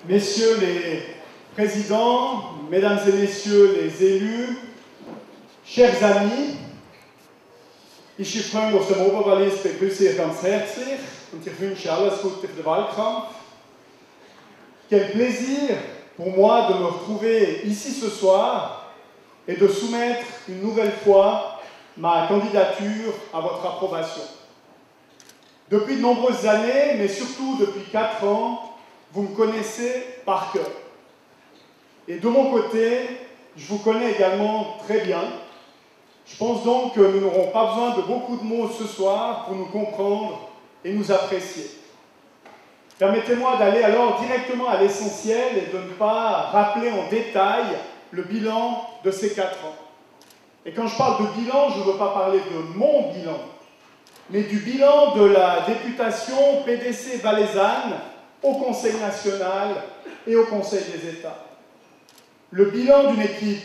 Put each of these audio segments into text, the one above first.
Messieurs les présidents, mesdames et messieurs les élus, chers amis, ich freue mich aus dem Oberwallis, begrüße Sie ganz herzlich und ich wünsche alles Gute für den Wahlkampf. Quel plaisir pour moi de me retrouver ici ce soir et de soumettre une nouvelle fois ma candidature à votre approbation. Depuis de nombreuses années, mais surtout depuis 4 ans, vous me connaissez par cœur. Et de mon côté, je vous connais également très bien. Je pense donc que nous n'aurons pas besoin de beaucoup de mots ce soir pour nous comprendre et nous apprécier. Permettez-moi d'aller alors directement à l'essentiel et de ne pas rappeler en détail le bilan de ces 4 ans. Et quand je parle de bilan, je ne veux pas parler de mon bilan, mais du bilan de la députation PDC valaisanne au Conseil national et au Conseil des États. Le bilan d'une équipe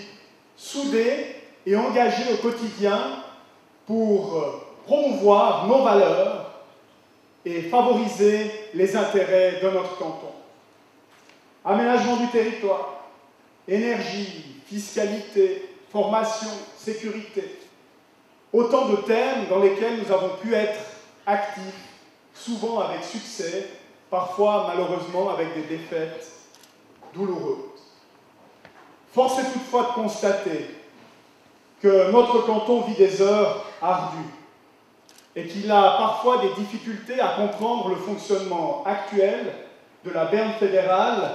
soudée et engagée au quotidien pour promouvoir nos valeurs et favoriser les intérêts de notre canton. Aménagement du territoire, énergie, fiscalité, formation, sécurité. Autant de thèmes dans lesquels nous avons pu être actifs, souvent avec succès, parfois malheureusement avec des défaites douloureuses. Force est toutefois de constater que notre canton vit des heures ardues et qu'il a parfois des difficultés à comprendre le fonctionnement actuel de la Berne fédérale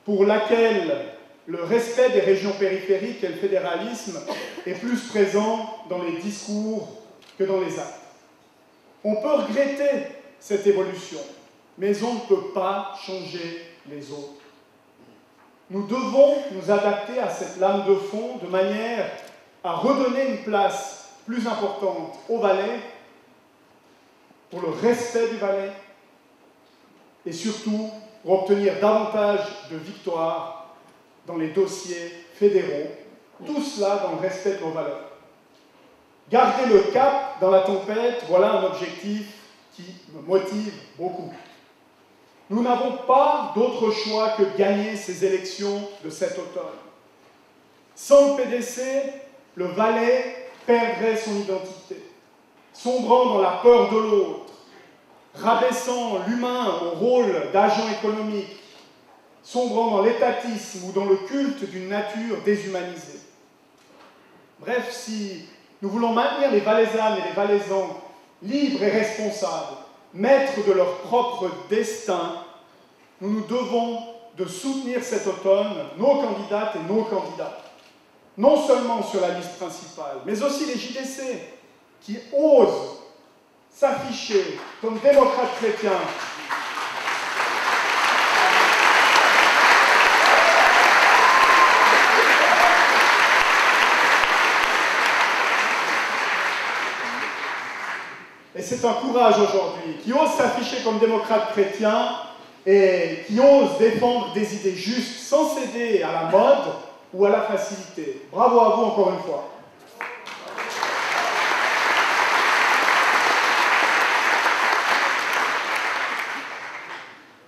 pour laquelle le respect des régions périphériques et le fédéralisme est plus présent dans les discours que dans les actes. On peut regretter cette évolution, mais on ne peut pas changer les autres. Nous devons nous adapter à cette lame de fond de manière à redonner une place plus importante au Valais, pour le respect du Valais, et surtout pour obtenir davantage de victoires dans les dossiers fédéraux, tout cela dans le respect de nos valeurs. Garder le cap dans la tempête, voilà un objectif qui me motive beaucoup. Nous n'avons pas d'autre choix que de gagner ces élections de cet automne. Sans le PDC, le Valais perdrait son identité, sombrant dans la peur de l'autre, rabaissant l'humain au rôle d'agent économique, sombrant dans l'étatisme ou dans le culte d'une nature déshumanisée. Bref, si nous voulons maintenir les Valaisannes et les Valaisans libres et responsables, maîtres de leur propre destin, nous nous devons de soutenir cet automne nos candidates et nos candidats, non seulement sur la liste principale, mais aussi les JDC, qui osent s'afficher comme démocrates chrétiens. Et c'est un courage aujourd'hui, qui ose s'afficher comme démocrate chrétien et qui ose défendre des idées justes sans céder à la mode ou à la facilité. Bravo à vous encore une fois.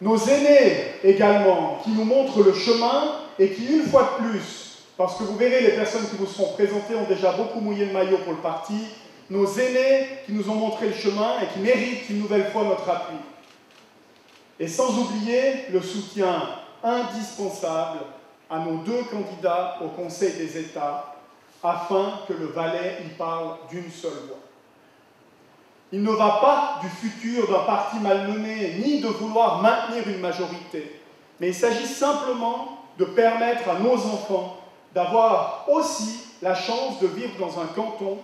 Nos aînés également, qui nous montrent le chemin et qui, une fois de plus, parce que vous verrez, les personnes qui vous seront présentées ont déjà beaucoup mouillé le maillot pour le parti, nos aînés qui nous ont montré le chemin et qui méritent une nouvelle fois notre appui. Et sans oublier le soutien indispensable à nos 2 candidats au Conseil des États, afin que le Valais y parle d'une seule voix. Il ne va pas du futur d'un parti malmené, ni de vouloir maintenir une majorité, mais il s'agit simplement de permettre à nos enfants d'avoir aussi la chance de vivre dans un canton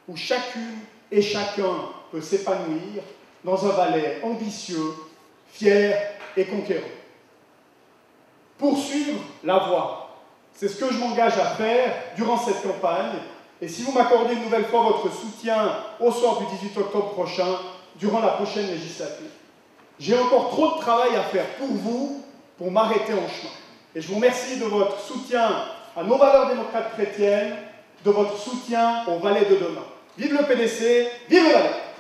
où chacune et chacun peut s'épanouir dans un Valais ambitieux, fier et conquérant. Poursuivre la voie, c'est ce que je m'engage à faire durant cette campagne. Et si vous m'accordez une nouvelle fois votre soutien au soir du 18 octobre prochain, durant la prochaine législature, j'ai encore trop de travail à faire pour vous, pour m'arrêter en chemin. Et je vous remercie de votre soutien à nos valeurs démocrates chrétiennes, de votre soutien au Valais de demain. Vive le PDC, vive le Valais!